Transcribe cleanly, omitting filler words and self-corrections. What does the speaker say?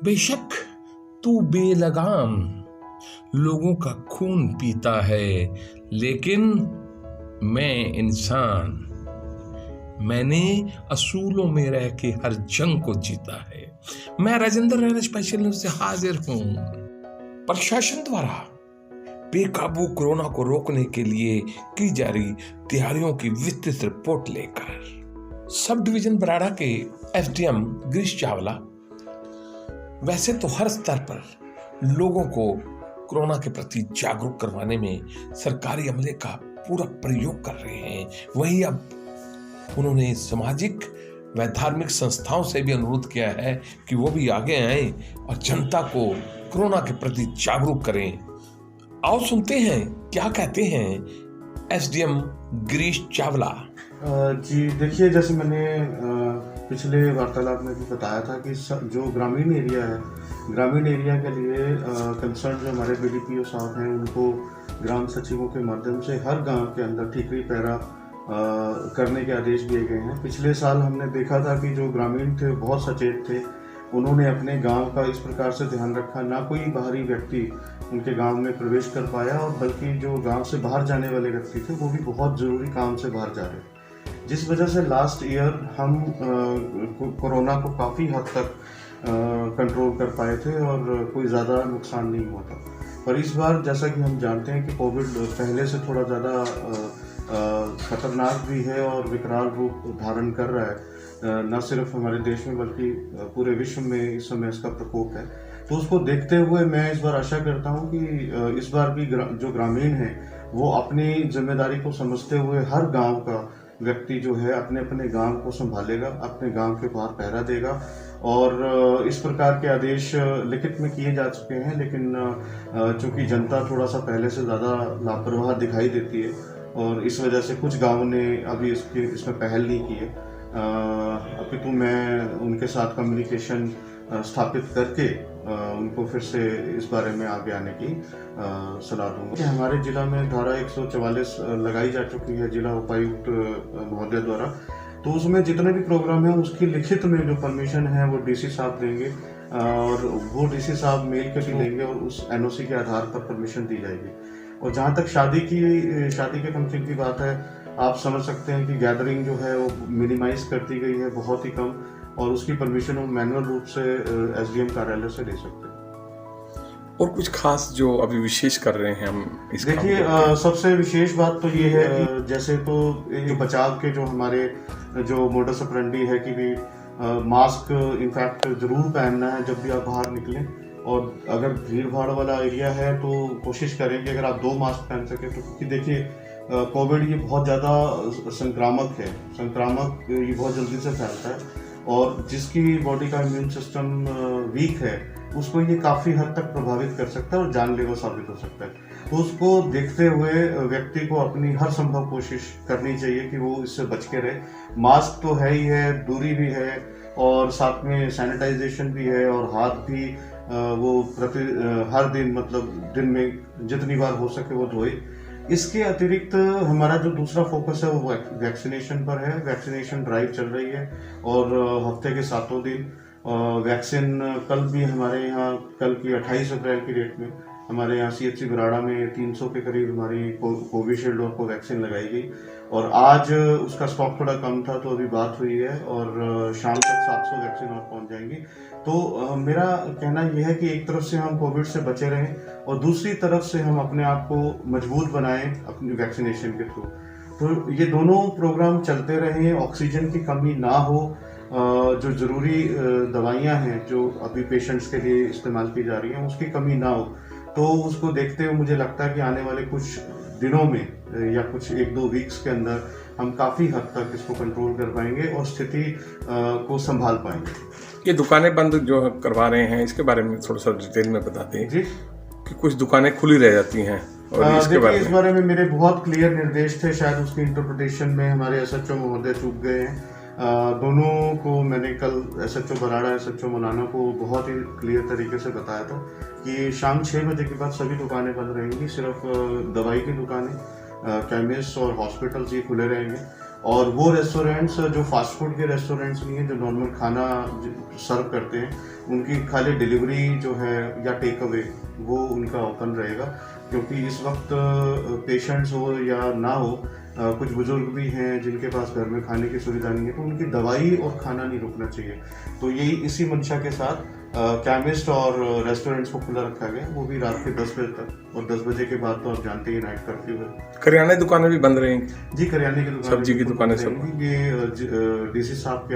बेशक तू बेलगाम लोगों का खून पीता है, लेकिन मैं इंसान, मैंने असूलों में रह के हर जंग को जीता है। मैं राजेंद्र रैना स्पेशल न्यूज से हाजिर हूं। प्रशासन द्वारा बेकाबू कोरोना को रोकने के लिए की जा रही तैयारियों की विस्तृत रिपोर्ट लेकर सब डिवीजन बराड़ा के एसडीएम गिरीश चावला वैसे तो हर स्तर पर लोगों को कोरोना के प्रति जागरूक करवाने में सरकारी अमले का पूरा प्रयोग कर रहे हैं, वहीं अब उन्होंने सामाजिक व धार्मिक संस्थाओं से भी अनुरोध किया है कि वो भी आगे आएं और जनता को कोरोना के प्रति जागरूक करें। आओ सुनते हैं क्या कहते हैं एसडीएम गिरीश चावला। जी देखिए, जैसे मैंने पिछले वार्तालाप में भी बताया था कि जो ग्रामीण एरिया है, ग्रामीण एरिया के लिए कंसर्न जो हमारे बीडीपीओ साहब हैं उनको ग्राम सचिवों के माध्यम से हर गांव के अंदर ठीकरी पैरा करने के आदेश दिए गए हैं। पिछले साल हमने देखा था कि जो ग्रामीण थे बहुत सचेत थे, उन्होंने अपने गांव का इस प्रकार से ध्यान रखा, ना कोई बाहरी व्यक्ति उनके गांव में प्रवेश कर पाया, और बल्कि जो गांव से बाहर जाने वाले व्यक्ति थे वो भी बहुत ज़रूरी काम से बाहर जा रहे, जिस वजह से लास्ट ईयर हम कोरोना को काफ़ी हद तक कंट्रोल कर पाए थे और कोई ज़्यादा नुकसान नहीं हुआ था। पर इस बार जैसा कि हम जानते हैं कि कोविड पहले से थोड़ा ज़्यादा खतरनाक भी है और विकराल रूप धारण कर रहा है, न सिर्फ हमारे देश में बल्कि पूरे विश्व में इस समय इसका प्रकोप है। तो उसको देखते हुए मैं इस बार आशा करता हूं कि इस बार भी जो ग्रामीण हैं वो अपनी जिम्मेदारी को समझते हुए हर गांव का व्यक्ति जो है अपने अपने गांव को संभालेगा, अपने गांव के बाहर पहरा देगा। और इस प्रकार के आदेश लिखित में किए जा चुके हैं, लेकिन चूंकि जनता थोड़ा सा पहले से ज़्यादा लापरवाह दिखाई देती है और इस वजह से कुछ गाँवों ने अभी इसमें पहल नहीं की है, अपितु मैं उनके साथ कम्युनिकेशन स्थापित करके उनको फिर से इस बारे में आगे आने की सलाह दूंगा। हमारे जिला में धारा 144 लगाई जा चुकी है जिला उपायुक्त महोदय द्वारा, तो उसमें जितने भी प्रोग्राम है उसकी लिखित में जो परमिशन है वो डीसी साहब देंगे और वो डीसी साहब मेल के भी देंगे और उस एनओसी के आधार पर परमिशन दी जाएगी। और जहाँ तक शादी के फंक्शन की बात है, आप समझ सकते हैं कि गैदरिंग जो है वो मिनिमाइज कर दी गई है बहुत ही कम, और उसकी परमिशन हम मैनुअल रूप से एसडीएम कार्यालय से ले सकते हैं। और कुछ खास जो अभी विशेष कर रहे हैं हम इस देखिए, सबसे विशेष बात तो ये है कि जैसे तो ये बचाव के जो हमारे जो मोडस ऑपरेंडी है कि भी मास्क इनफैक्ट जरूर पहनना है जब भी आप बाहर निकलें, और अगर भीड़ भाड़ वाला एरिया है तो कोशिश करें कि अगर आप 2 मास्क पहन सकें, तो क्योंकि देखिए कोविड ये बहुत ज़्यादा संक्रामक है, ये बहुत जल्दी से फैलता है और जिसकी बॉडी का इम्यून सिस्टम वीक है उसको ये काफ़ी हद तक प्रभावित कर सकता है और जानलेवा साबित हो सकता है। तो उसको देखते हुए व्यक्ति को अपनी हर संभव कोशिश करनी चाहिए कि वो इससे बच के रहे। मास्क तो है ही है, दूरी भी है और साथ में सैनिटाइजेशन भी है, और हाथ भी वो हर दिन मतलब दिन में जितनी बार हो सके वो धोए। इसके अतिरिक्त हमारा जो दूसरा फोकस है वो वैक्सीनेशन पर है। वैक्सीनेशन ड्राइव चल रही है और हफ्ते के 7 दिन वैक्सीन कल भी हमारे यहाँ, कल की 28 अप्रैल की डेट में हमारे यहाँ सीएचसी बराड़ा में 300 के करीब हमारी कोविशील्ड और कोवैक्सीन लगाई गई, और आज उसका स्टॉक थोड़ा कम था तो अभी बात हुई है और शाम तक 700 वैक्सीन और पहुँच जाएंगी। तो मेरा कहना यह है कि एक तरफ से हम कोविड से बचे रहें और दूसरी तरफ से हम अपने आप को मजबूत बनाएं अपनी वैक्सीनेशन के थ्रू। तो ये दोनों प्रोग्राम चलते रहें, ऑक्सीजन की कमी ना हो, जो ज़रूरी दवाइयाँ हैं जो अभी पेशेंट्स के लिए इस्तेमाल की जा रही हैं उसकी कमी ना हो, तो उसको देखते हुए मुझे लगता है कि आने वाले कुछ दिनों में या कुछ 1-2 वीक्स के अंदर हम काफ़ी हद तक इसको कंट्रोल कर पाएंगे और स्थिति को संभाल पाएंगे। ये दुकानें बंद जो करवा रहे हैं इसके बारे में थोड़ा सा डिटेल में बताते हैं जी, कि कुछ दुकानें खुली रह जाती हैं और इस बारे में मेरे बहुत क्लियर निर्देश थे, शायद उसकी इंटरप्रिटेशन में हमारे एसएचओ महोदय चूक गए हैं। दोनों को मैंने कल एसएचओ बराड़ा, एसएचओ मौलाना को बहुत ही क्लियर तरीके से बताया था कि शाम 6 बजे के बाद सभी दुकानें बंद रहेंगी, सिर्फ दवाई की दुकानें, केमिस्ट और हॉस्पिटल्स ये खुले रहेंगे। और वो रेस्टोरेंट्स जो फास्ट फूड के रेस्टोरेंट्स नहीं हैं, जो नॉर्मल खाना सर्व करते हैं, उनकी खाली डिलीवरी जो है या टेक अवे वो उनका ओपन रहेगा। क्योंकि इस वक्त पेशेंट्स हो या ना हो, कुछ बुजुर्ग भी हैं जिनके पास घर में खाने की सुविधा नहीं है, तो उनकी दवाई और खाना नहीं रुकना चाहिए। तो यही इसी मंशा के साथ केमिस्ट और रेस्टोरेंट्स को खुला रखा गया, वो भी रात के 10 बजे तक। और 10 बजे के बाद तो आप जानते ही नाइट कर्फ्यू है। करियाने दुकानें भी बंद रहेंगी? जी, करियाने की दुकान, सब्जी की दुकानें सब? ये डीसी साहब के